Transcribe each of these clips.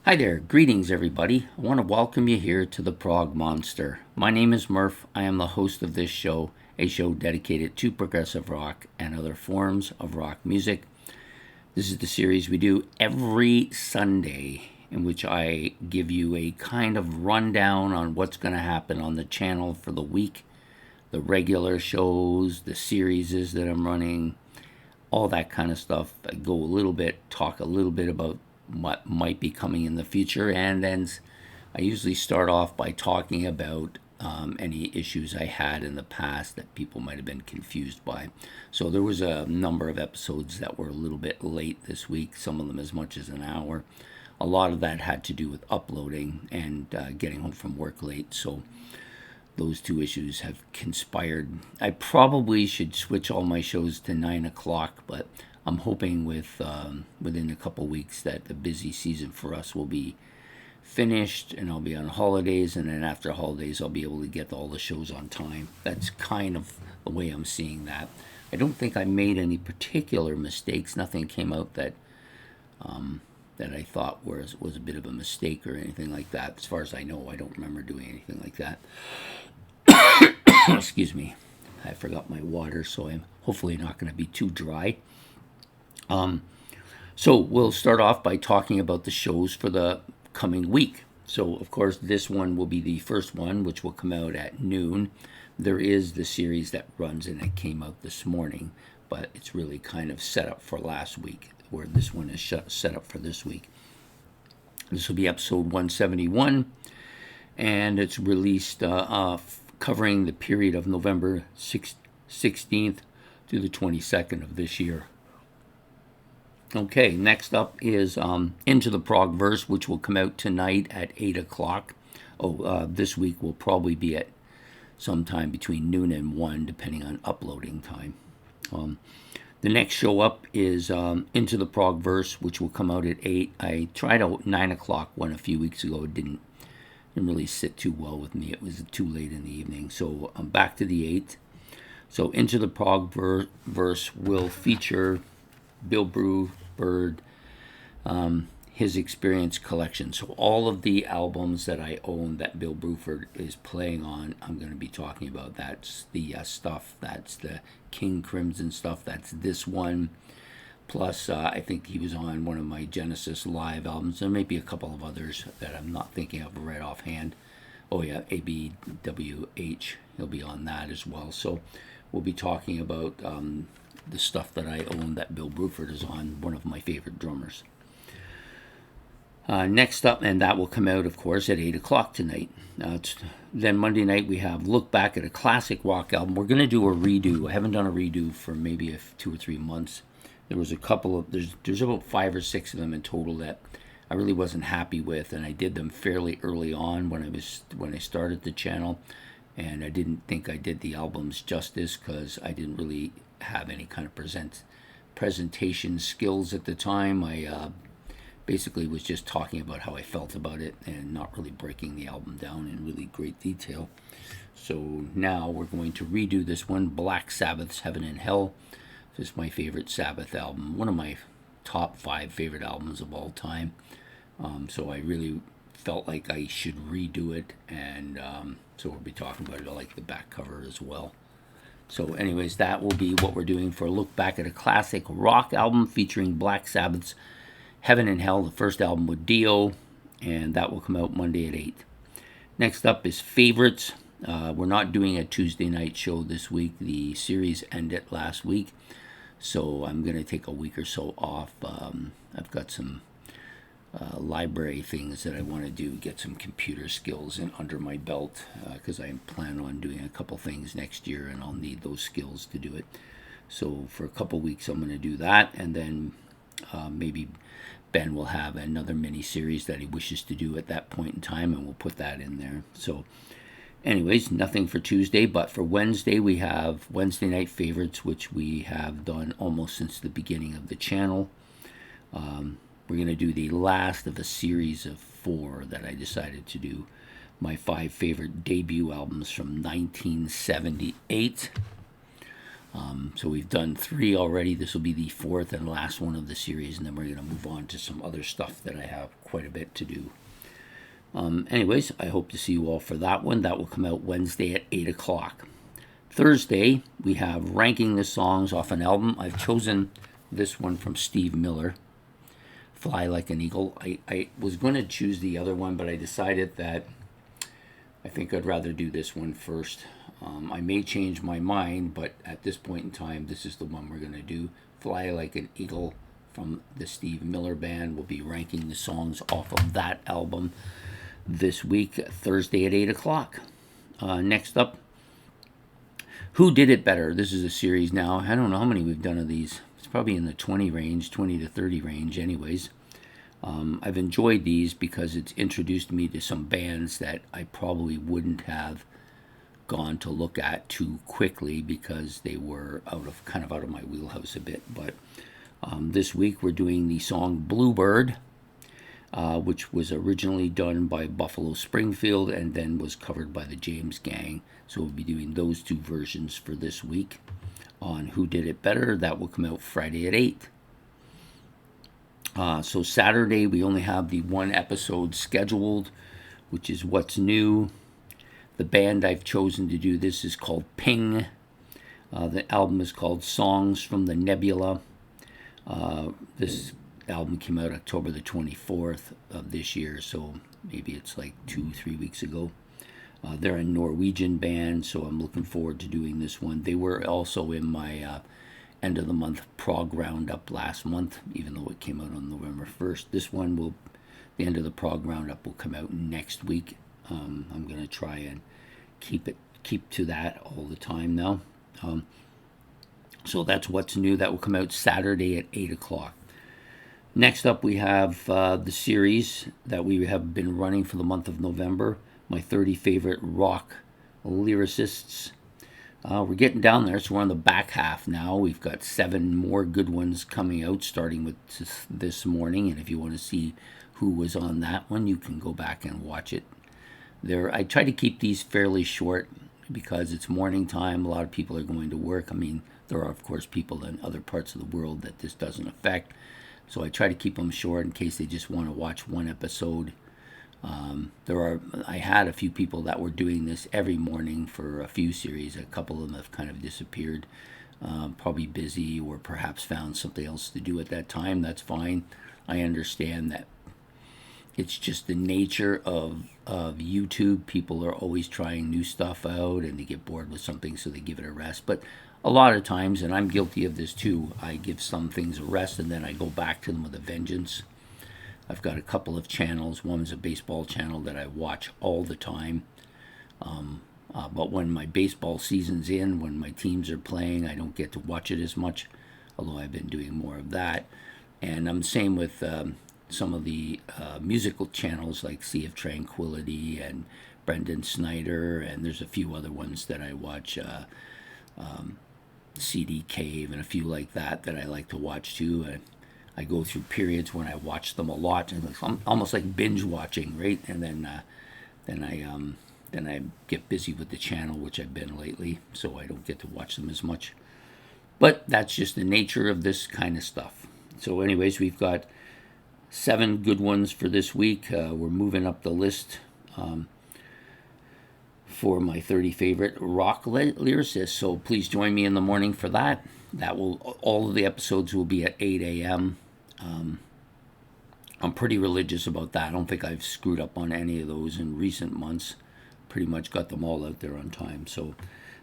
Hi there, greetings everybody. I want to welcome you here to the Prog Monster. My name is Murph. I am the host of this show, a show dedicated to progressive rock and other forms of rock music. This is the series we do every Sunday, in which I give you a kind of rundown on what's going to happen on the channel for the week, the regular shows, the series that I'm running, all that kind of stuff. I go a little bit, talk a little bit about what might be coming in the future, and then I usually start off by talking about any issues I had in the past that people might have been confused by. So there was a number of episodes that were a little bit late this week, some of them as much as an hour. A lot of that had to do with uploading and getting home from work late, so those two issues have conspired. I probably should switch all my shows to 9 o'clock, but I'm hoping within a couple weeks that the busy season for us will be finished and I'll be on holidays, and then after holidays I'll be able to get all the shows on time. That's kind of the way I'm seeing that. I don't think I made any particular mistakes. Nothing came out that I thought was a bit of a mistake or anything like that. As far as I know, I don't remember doing anything like that. Excuse me. I forgot my water, so I'm hopefully not going to be too dry. So we'll start off by talking about the shows for the coming week. So, of course, this one will be the first one, which will come out at noon. There is the series that runs, and it came out this morning, but it's really kind of set up for last week, where this one is set up for this week. This will be episode 171, and it's released covering the period of November 16th to the 22nd of this year. Okay, next up is Into the Prog Verse, which will come out tonight at 8 o'clock. This week will probably be at sometime between noon and 1, depending on uploading time. The next show up is Into the Prog Verse, which will come out at 8. I tried out 9 o'clock one a few weeks ago. It didn't really sit too well with me. It was too late in the evening. So I'm back to the 8. So Into the Prog Verse will feature Bill Bruford, his Experience collection. So all of the albums that I own that Bill Bruford is playing on, I'm going to be talking about. That's the stuff. That's the King Crimson stuff. That's this one. Plus, I think he was on one of my Genesis live albums. There may be a couple of others that I'm not thinking of right offhand. Oh yeah, ABWH. He'll be on that as well. So we'll be talking about the stuff that I own that Bill Bruford is on, one of my favorite drummers. Next up, and that will come out, of course, at 8 o'clock tonight. Then Monday night we have Look Back at a Classic Rock Album. We're going to do a redo. I haven't done a redo for maybe 2 or 3 months. There was a couple of, there's about 5 or 6 of them in total that I really wasn't happy with, and I did them fairly early on when I started the channel, and I didn't think I did the albums justice because I didn't really have any kind of presentation skills at the time. I basically was just talking about how I felt about it and not really breaking the album down in really great detail. So now we're going to redo this one, Black Sabbath's Heaven and Hell. This is my favorite Sabbath album, one of my top 5 favorite albums of all time. So I really felt like I should redo it, and so we'll be talking about it. I like the back cover as well. So anyways, that will be what we're doing for a look back at a classic rock album featuring Black Sabbath's Heaven and Hell, the first album with Dio, and that will come out Monday at 8. Next up is Favorites. We're not doing a Tuesday night show this week. The series ended last week, so I'm going to take a week or so off. I've got some library things that I want to do, get some computer skills in under my belt, because I plan on doing a couple things next year, and I'll need those skills to do it. So for a couple weeks I'm going to do that, and then maybe Ben will have another mini series that he wishes to do at that point in time, and we'll put that in there. So anyways, nothing for Tuesday, but for Wednesday we have Wednesday Night Favorites, which we have done almost since the beginning of the channel. We're going to do the last of a series of 4 that I decided to do. My 5 favorite debut albums from 1978. So we've done 3 already. This will be the 4th and last one of the series, and then we're going to move on to some other stuff that I have quite a bit to do. Anyways, I hope to see you all for that one. That will come out Wednesday at 8 o'clock. Thursday, we have ranking the songs off an album. I've chosen this one from Steve Miller, Fly Like an Eagle. I was going to choose the other one, but I decided that I think I'd rather do this one first. I may change my mind, but at this point in time, this is the one we're going to do. Fly Like an Eagle from the Steve Miller Band. We'll be ranking the songs off of that album this week, Thursday at 8 o'clock. Next up, Who Did It Better? This is a series now. I don't know how many we've done of these. It's probably in the 20 range, 20 to 30 range anyways. I've enjoyed these because it's introduced me to some bands that I probably wouldn't have gone to look at too quickly because they were kind of out of my wheelhouse a bit. But this week we're doing the song Bluebird, which was originally done by Buffalo Springfield and then was covered by the James Gang. So we'll be doing those 2 versions for this week on Who Did It Better. That will come out Friday at 8. So Saturday we only have the 1 episode scheduled, which is What's New. The band I've chosen to do this is called Ping. The album is called Songs from the Nebula. This album came out October the 24th of this year, so maybe it's like 2-3 weeks ago. They're a Norwegian band, so I'm looking forward to doing this one. They were also in my end of the month Prog Roundup last month, even though it came out on November 1st. This one the end of the Prog Roundup will come out next week. I'm going to try and keep to that all the time now. So that's What's New. That will come out Saturday at 8 o'clock. Next up, we have the series that we have been running for the month of November, my 30 favorite rock lyricists. We're getting down there, so we're on the back half now. We've got 7 more good ones coming out, starting with this morning. And if you want to see who was on that one, you can go back and watch it. I try to keep these fairly short because it's morning time. A lot of people are going to work. I mean, there are, of course, people in other parts of the world that this doesn't affect. So I try to keep them short in case they just want to watch 1 episode. I had a few people that were doing this every morning for a few series. A couple of them have kind of disappeared, probably busy or perhaps found something else to do at that time. That's fine. I understand that it's just the nature of YouTube. People are always trying new stuff out and they get bored with something, so they give it a rest. But a lot of times, and I'm guilty of this too, I give some things a rest and then I go back to them with a vengeance. I've got a couple of channels. One is a baseball channel that I watch all the time. But when my baseball season's in, when my teams are playing, I don't get to watch it as much, although I've been doing more of that. And I'm the same with some of the musical channels like Sea of Tranquility and Brendan Snyder, and there's a few other ones that I watch, CD Cave and a few like that I like to watch too. I go through periods when I watch them a lot, and it's almost like binge watching, right? And then I get busy with the channel, which I've been lately, so I don't get to watch them as much. But that's just the nature of this kind of stuff. So anyways, we've got 7 good ones for this week. We're moving up the list for my 30 favorite rock lyricists. So please join me in the morning for that. All of the episodes will be at 8 a.m. I'm pretty religious about that. I don't think I've screwed up on any of those in recent months. Pretty much got them all out there on time. So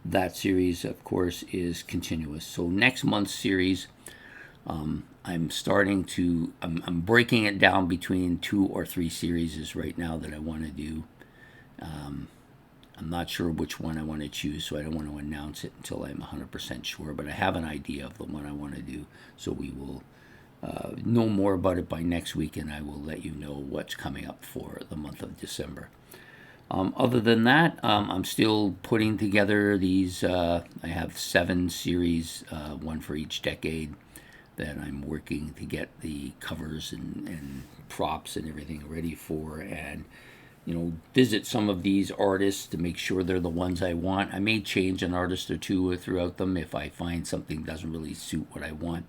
that series, of course, is continuous. So next month's series, I'm breaking it down between 2 or 3 series right now that I want to do. I'm not sure which one I want to choose, so I don't want to announce it until I'm 100% sure, but I have an idea of the one I want to do. So we will know more about it by next week, and I will let you know what's coming up for the month of December. Other than that, I'm still putting together these. I have 7 series, one for each decade, that I'm working to get the covers and props and everything ready for, and visit some of these artists to make sure they're the ones I want. I may change an artist or two throughout them if I find something doesn't really suit what I want.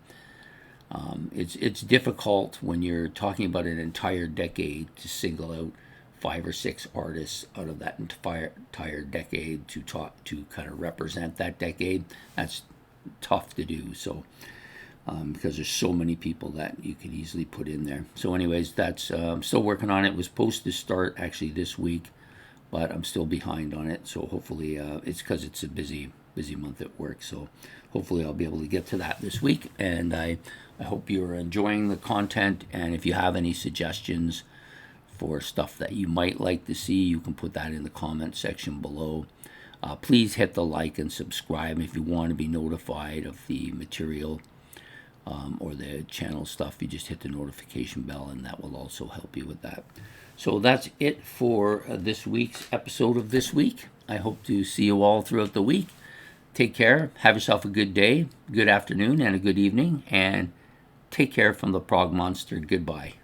It's difficult when you're talking about an entire decade to single out 5 or 6 artists out of that entire decade to kind of represent that decade. That's tough to do. So because there's so many people that you could easily put in there. So anyways, that's I'm still working on it. It was supposed to start actually this week, but I'm still behind on it. So hopefully it's because it's a busy month at work. So hopefully I'll be able to get to that this week. And I hope you're enjoying the content. And if you have any suggestions for stuff that you might like to see, you can put that in the comment section below. Please hit the like and subscribe if you want to be notified of the material or the channel stuff. You just hit the notification bell, and that will also help you with that. So that's it for this week's episode of This Week. I hope to see you all throughout the week. Take care. Have yourself a good day, good afternoon, and a good evening. And take care from the Prog Monster. Goodbye.